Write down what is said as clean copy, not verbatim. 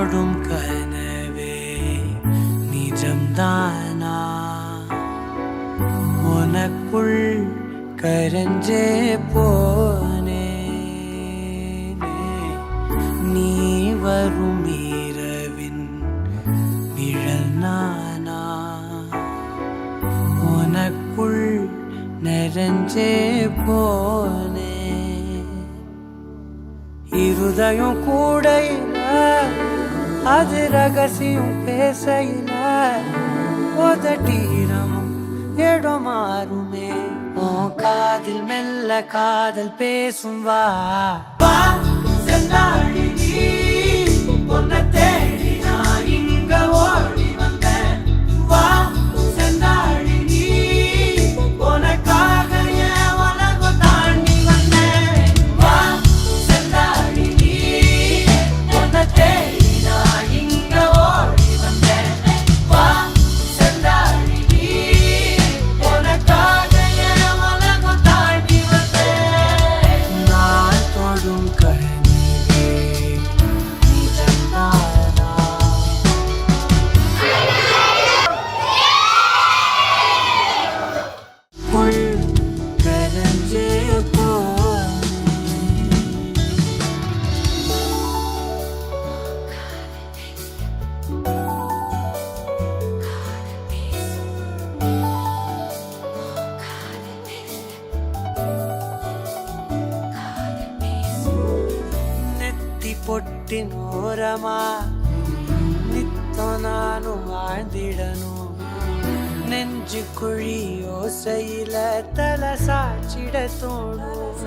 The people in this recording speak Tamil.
தொடும் கனவே நிஜம்தானா உனக்குள் கரஞ்சே போனே நீ வரும் இரவின் நிழல் நானா உனக்குள் நிறைஞ்சே போனே இருதயம் கூடையில அது ரகசியம் பேசையில உதட்டீரமும் இடம் மாறுமே உன் காதில் மெல்ல காதல் பேசும் வா செந்தாழி நீ உன்னை தேடி நான் இங்க ஓடி வந்தேன் வா செந்தாழி நீ உனக்காக என் உலகம் தாண்டி வந்தேன் வா செந்தாழி நீ உன்னை தேடி நான் இங்க ஓடி வந்தேன் வா செந்தாழி நீ உனக்காக என் உலகம் தாண்டி வந்தேன் நான் தொடும் கனவே நிஜம்தானா உள் கரஞ்சே போனே நெத்தி பொட்டின் ஓரமா நித்தம் நானும் வாழ்ந்திடணும் நெஞ்சு குழி யோசையில தலை சாச்சிட தோணும்